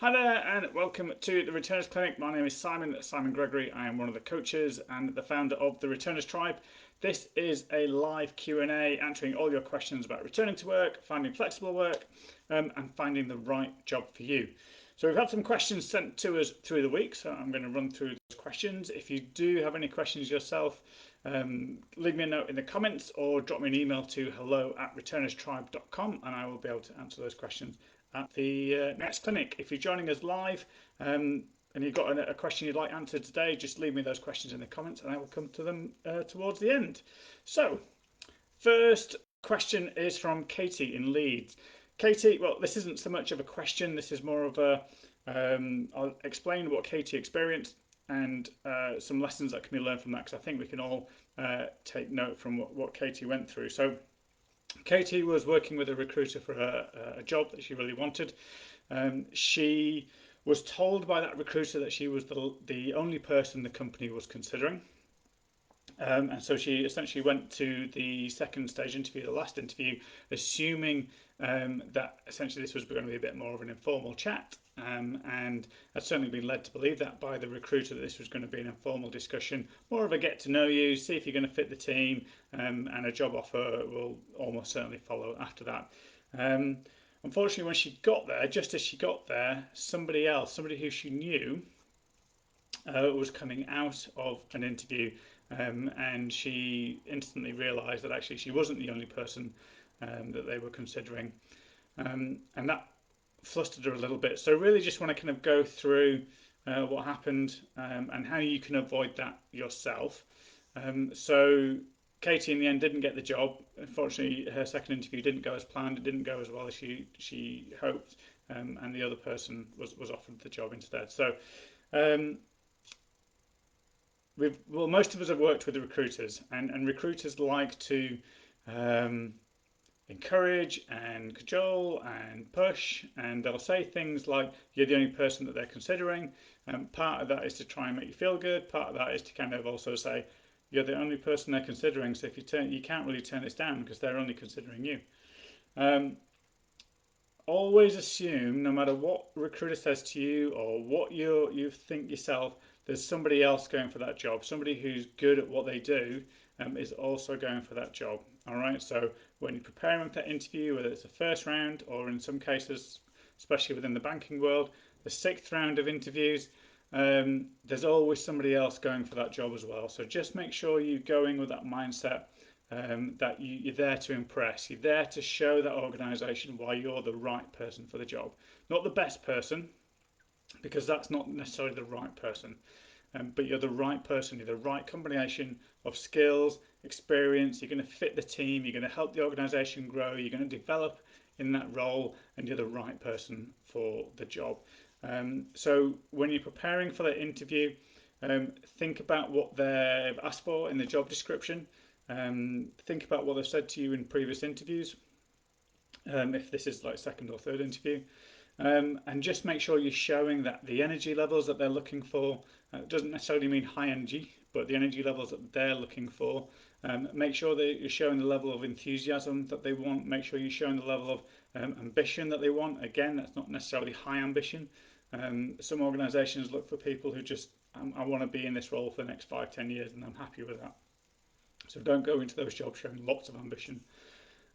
Hi there, and welcome to the Returners Clinic. My name is Simon Gregory. I am one of the coaches and the founder of the Returners Tribe. This is a live Q&A answering all your questions about returning to work, finding flexible work, and finding the right job for you. So we've had some questions sent to us through the week, so I'm going to run through those questions. If you do have any questions yourself, leave me a note in the comments or drop me an email to hello@returnerstribe.com and I will be able to answer those questions at the next clinic. If you're joining us live and you've got a question you'd like answered today, just leave me those questions in the comments and I will come to them towards the end. So, first question is from Katie in Leeds. Katie, well, this isn't so much of a question, this is more of a I'll explain what Katie experienced and some lessons that can be learned from that, because I think we can all take note from what Katie went through. So Katie was working with a recruiter for a job that she really wanted. She was told by that recruiter that she was the only person the company was considering. And so she essentially went to the second stage interview, the last interview, assuming that essentially this was going to be a bit more of an informal chat. And I'd certainly been led to believe that by the recruiter, that this was going to be an informal discussion, more of a get to know you, see if you're going to fit the team, and a job offer will almost certainly follow after that. Unfortunately, when she got there, just as she got there, somebody else, somebody who she knew, was coming out of an interview, and she instantly realised that actually she wasn't the only person that they were considering, and that flustered her a little bit. So really just want to kind of go through what happened and how you can avoid that yourself. So Katie in the end didn't get the job. Unfortunately, her second interview didn't go as planned. It didn't go as well as she hoped, and the other person was offered the job instead. So um, most of us have worked with the recruiters, and recruiters like to um, encourage and cajole and push, and they'll say things like you're the only person that they're considering. Part of that is to try and make you feel good. Part of that is to kind of also say you're the only person they're considering. So if you can't really turn this down because they're only considering you. Um, Always assume, no matter what recruiter says to you or what you think yourself, there's somebody else going for that job. Somebody who's good at what they do is also going for that job. All right. So when you're preparing for that interview, whether it's the first round or in some cases, especially within the banking world, the sixth round of interviews, there's always somebody else going for that job as well. So just make sure you're going with that mindset, that you're there to impress. You're there to show that organisation why you're the right person for the job. Not the best person, because that's not necessarily the right person. But you're the right person. You're the right combination of skills, experience. You're going to fit the team. You're going to help the organisation grow. You're going to develop in that role, and you're the right person for the job. So when you're preparing for that interview, think about what they've asked for in the job description. Think about what they've said to you in previous interviews, if this is like second or third interview. And just make sure you're showing that the energy levels that they're looking for, doesn't necessarily mean high energy, but the energy levels that they're looking for. Make sure that you're showing the level of enthusiasm that they want. Make sure you're showing the level of ambition that they want. Again, that's not necessarily high ambition. Some organisations look for people who just, I want to be in this role for the next 5-10 years and I'm happy with that. So don't go into those jobs showing lots of ambition.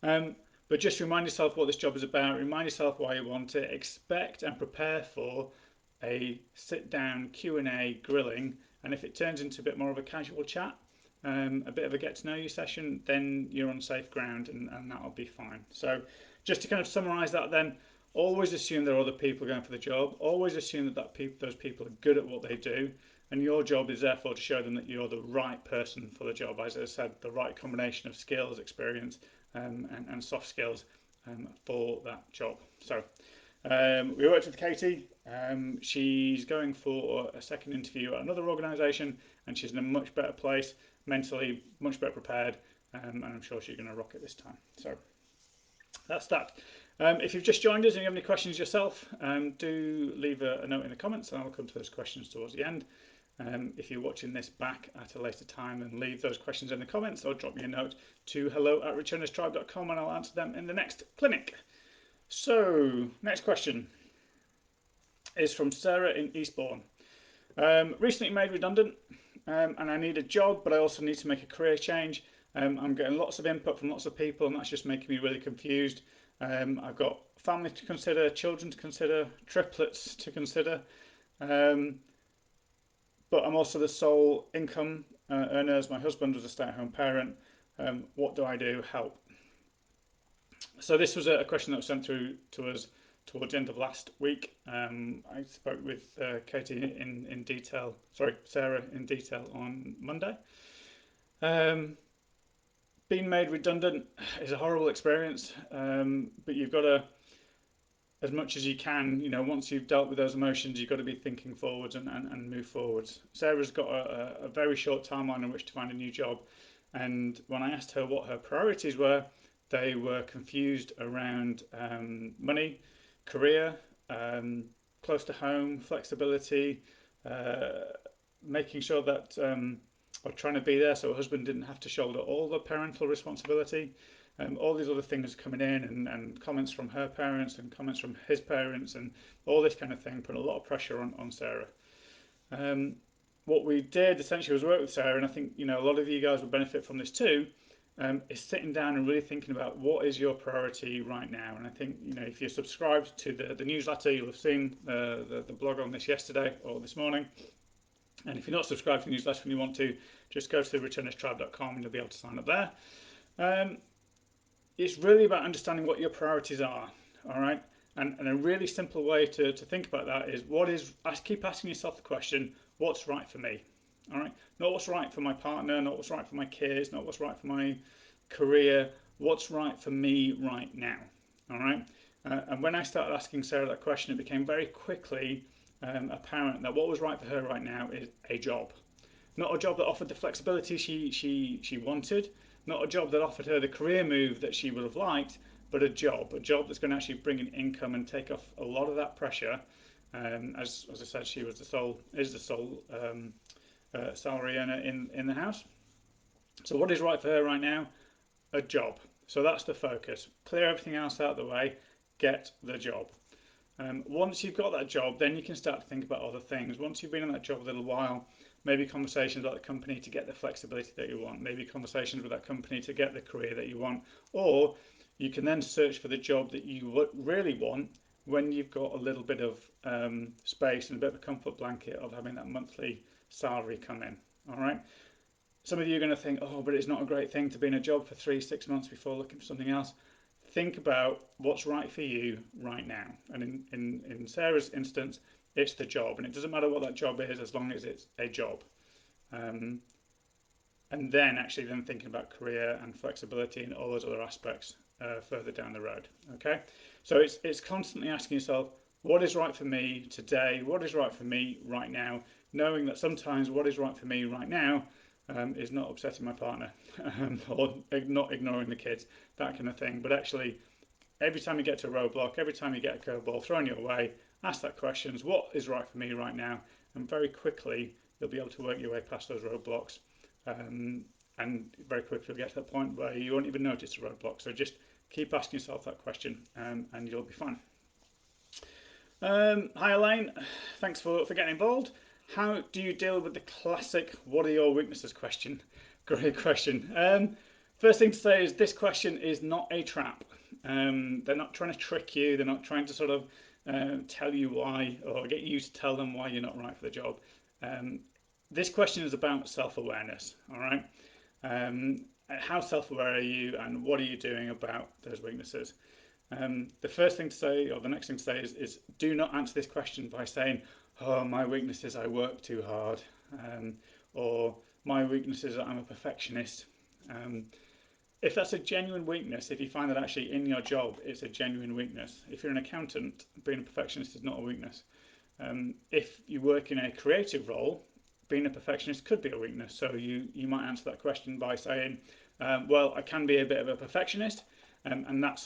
But just remind yourself what this job is about. Remind yourself why you want it. Expect and prepare for a sit-down Q&A grilling. And if it turns into a bit more of a casual chat, a bit of a get-to-know-you session, then you're on safe ground, and that'll be fine. So just to kind of summarise that then, always assume there are other people going for the job. Always assume that those people are good at what they do. And your job is therefore to show them that you're the right person for the job. As I said, the right combination of skills, experience, and soft skills for that job. So we worked with Katie. She's going for a second interview at another organisation, and she's in a much better place, mentally much better prepared, and I'm sure she's going to rock it this time. So that's that. If you've just joined us and you have any questions yourself, do leave a note in the comments and I'll come to those questions towards the end. If you're watching this back at a later time, then leave those questions in the comments or drop me a note to hello@returnerstribe.com and I'll answer them in the next clinic. So, next question. is from Sarah in Eastbourne. Recently made redundant, and I need a job, but I also need to make a career change. I'm getting lots of input from lots of people, and that's just making me really confused. I've got family to consider, children to consider, triplets to consider, um, but I'm also the sole income earner as my husband was a stay-at-home parent. What do I do? Help. So this was a question that was sent through to us towards the end of last week. I spoke with Katie in detail, sorry, Sarah in detail on Monday. Um, being made redundant is a horrible experience, but you've got to, as much as you can, once you've dealt with those emotions, you've got to be thinking forwards and move forwards. Sarah's got a very short timeline in which to find a new job. And when I asked her what her priorities were, they were confused around money, career, um, close to home, flexibility, uh, making sure that or trying to be there so her husband didn't have to shoulder all the parental responsibility. All these other things coming in, and comments from her parents and comments from his parents, and all this kind of thing put a lot of pressure on Sarah. Um, what we did essentially was work with Sarah, and I think a lot of you guys will benefit from this too. Is sitting down and really thinking about what is your priority right now. And I think if you're subscribed to the newsletter, you'll have seen the blog on this yesterday or this morning. And if you're not subscribed to the newsletter and you want to, just go to returnerstribe.com and you'll be able to sign up there. Um, it's really about understanding what your priorities are. All right. And a really simple way to think about that is keep asking yourself the question, what's right for me? All right. Not what's right for my partner, not what's right for my kids, not what's right for my career, what's right for me right now. All right. And when I started asking Sarah that question, it became very quickly apparent that what was right for her right now is a job. Not a job that offered the flexibility she wanted, not a job that offered her the career move that she would have liked, but a job that's going to actually bring in income and take off a lot of that pressure. As I said, she was the sole salary earner in the house. So what is right for her right now? A job. So that's the focus. Clear everything else out of the way. Get the job. Once you've got that job, then you can start to think about other things. Once you've been in that job a little while, maybe conversations about the company to get the flexibility that you want, maybe conversations with that company to get the career that you want, or you can then search for the job that you really want when you've got a little bit of space and a bit of a comfort blanket of having that monthly salary come in. All right. Some of you are going to think, oh, but it's not a great thing to be in a job for 3, 6 months before looking for something else. Think about what's right for you right now. And in Sarah's instance, it's the job. And it doesn't matter what that job is as long as it's a job. Um, and then actually then thinking about career and flexibility and all those other aspects further down the road. Okay, so it's constantly asking yourself, what is right for me today? What is right for me right now? Knowing that sometimes what is right for me right now is not upsetting my partner or not ignoring the kids, that kind of thing. But actually, every time you get to a roadblock, every time you get a curveball thrown your way, ask that question: what is right for me right now? And very quickly, you'll be able to work your way past those roadblocks. Um, and very quickly, you'll get to that point where you won't even notice the roadblock. So just keep asking yourself that question, and you'll be fine. Hi Elaine, thanks for getting involved. How do you deal with the classic "what are your weaknesses" question? Great question. First thing to say is this question is not a trap. They're not trying to trick you. They're not trying to sort of tell you why or get you to tell them why you're not right for the job. Um, this question is about self-awareness. All right. How self-aware are you, and what are you doing about those weaknesses? The first thing to say, or the next thing to say, is do not answer this question by saying, oh, my weakness is I work too hard, or my weakness is I'm a perfectionist. Um, if that's a genuine weakness, if you find that actually in your job it's a genuine weakness, if you're an accountant, being a perfectionist is not a weakness. If you work in a creative role, being a perfectionist could be a weakness. So you might answer that question by saying, well, I can be a bit of a perfectionist, and that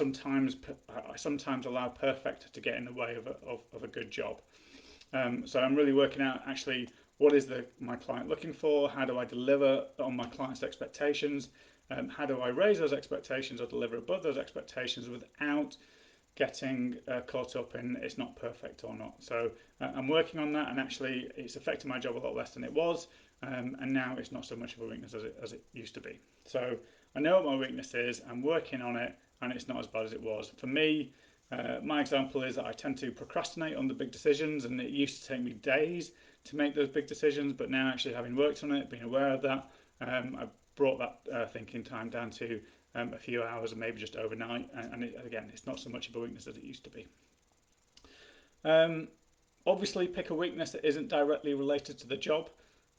I sometimes allow perfect to get in the way of a good job. So I'm really working out actually what is my client looking for, how do I deliver on my client's expectations, how do I raise those expectations or deliver above those expectations without getting caught up in it's not perfect or not. So I'm working on that, and actually it's affecting my job a lot less than it was, and now it's not so much of a weakness as it used to be. So I know what my weakness is, I'm working on it, and it's not as bad as it was. For me, my example is that I tend to procrastinate on the big decisions, and it used to take me days to make those big decisions, but now actually having worked on it, being aware of that, I've brought that thinking time down to a few hours and maybe just overnight. And again, it's not so much of a weakness as it used to be. Um, Obviously, pick a weakness that isn't directly related to the job.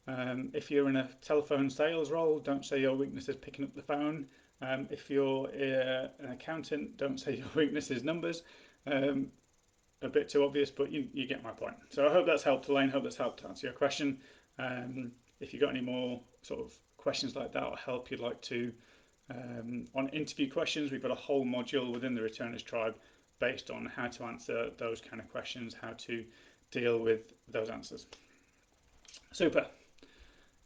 If you're in a telephone sales role, don't say your weakness is picking up the phone. If you're an accountant, don't say your weakness is numbers. Um, a bit too obvious, but you get my point. So I hope that's helped, Elaine. Hope that's helped to answer your question. If you've got any more sort of questions like that or help you'd like to on interview questions, we've got a whole module within the Returners tribe based on how to answer those kind of questions, how to deal with those answers. Super.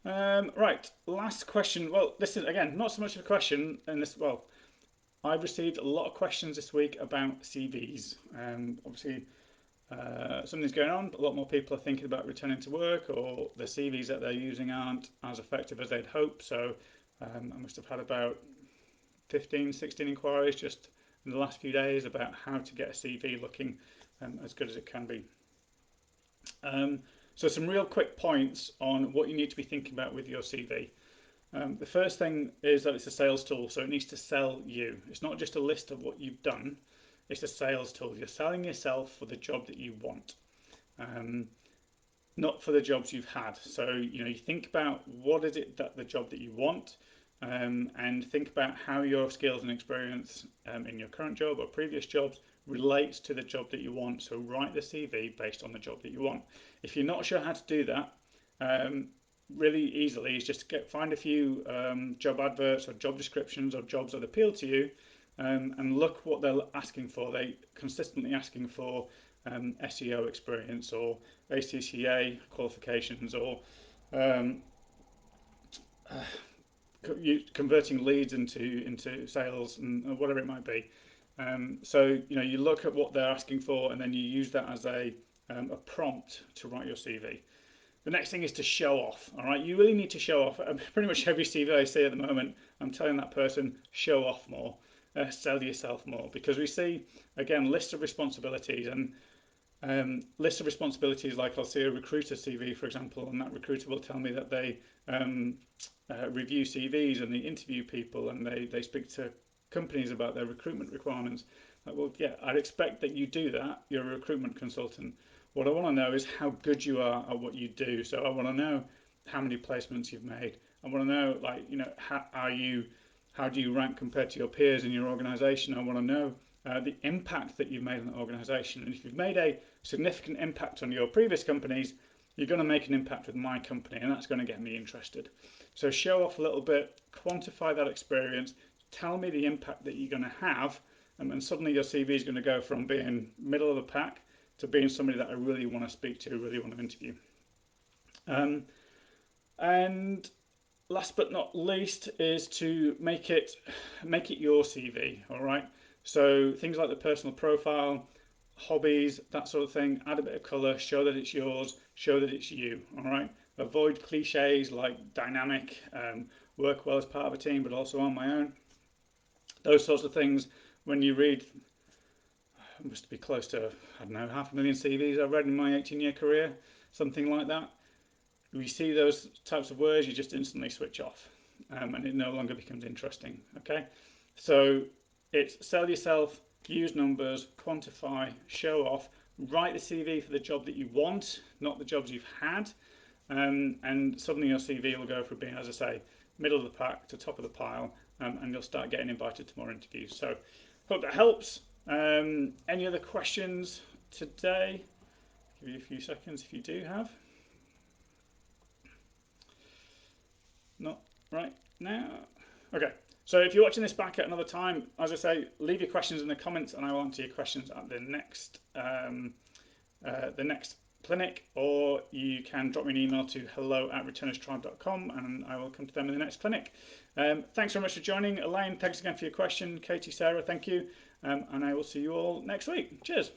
Right, last question. Well, this is again not so much of a question, and this I've received a lot of questions this week about CVs. Obviously, something's going on. A lot more people are thinking about returning to work, or the CVs that they're using aren't as effective as they'd hope. So I must have had about 15, 16 inquiries just in the last few days about how to get a CV looking as good as it can be. So some real quick points on what you need to be thinking about with your CV. The first thing is that it's a sales tool, so it needs to sell you. It's not just a list of what you've done, it's a sales tool. You're selling yourself for the job that you want. Not for the jobs you've had. So you think about what is it that the job that you want, and think about how your skills and experience in your current job or previous jobs relates to the job that you want. So write the CV based on the job that you want. If you're not sure how to do that, really easily is just find a few job adverts or job descriptions or jobs that appeal to you, and look what they're asking for. They consistently asking for SEO experience or ACCA qualifications or um, converting leads into sales and whatever it might be. So you look at what they're asking for, and then you use that as a prompt to write your CV. The next thing is to show off. All right, you really need to show off. Pretty much every CV I see at the moment, I'm telling that person show off more, sell yourself more, because we see again lists of responsibilities and list of responsibilities. Like I'll see a recruiter CV, for example, and that recruiter will tell me that they review CVs and they interview people and they speak to companies about their recruitment requirements. Like, well, yeah, I'd expect that you do that. You're a recruitment consultant. What I want to know is how good you are at what you do. So I want to know how many placements you've made. I want to know, like, how do you rank compared to your peers in your organisation? I want to know the impact that you've made on the organisation. And if you've made a significant impact on your previous companies, you're going to make an impact with my company, and that's going to get me interested. So show off a little bit, quantify that experience, tell me the impact that you're going to have, and suddenly your CV is going to go from being middle of the pack to being somebody that I really want to speak to, really want to interview. And last but not least is to make it your CV. All right. So things like the personal profile, hobbies, that sort of thing. Add a bit of colour, show that it's yours, show that it's you. All right. Avoid cliches like dynamic, work well as part of a team, but also on my own. Those sorts of things. When you read, it must be close to, I don't know, 500,000 CVs I've read in my 18-year career, something like that. You see those types of words, you just instantly switch off, and it no longer becomes interesting. Okay, so it's sell yourself, use numbers, quantify, show off, write the CV for the job that you want, not the jobs you've had, and suddenly your CV will go from being, as I say, middle of the pack to top of the pile, and you'll start getting invited to more interviews. So, hope that helps. Any other questions today? Give you a few seconds if you do have. Not right now. Okay, so if you're watching this back at another time, as I say, leave your questions in the comments and I will answer your questions at the next clinic, or you can drop me an email to hello@returnerstribe.com and I will come to them in the next clinic. Thanks very much for joining. Elaine, thanks again for your question. Katie, Sarah, thank you. And I will see you all next week. Cheers.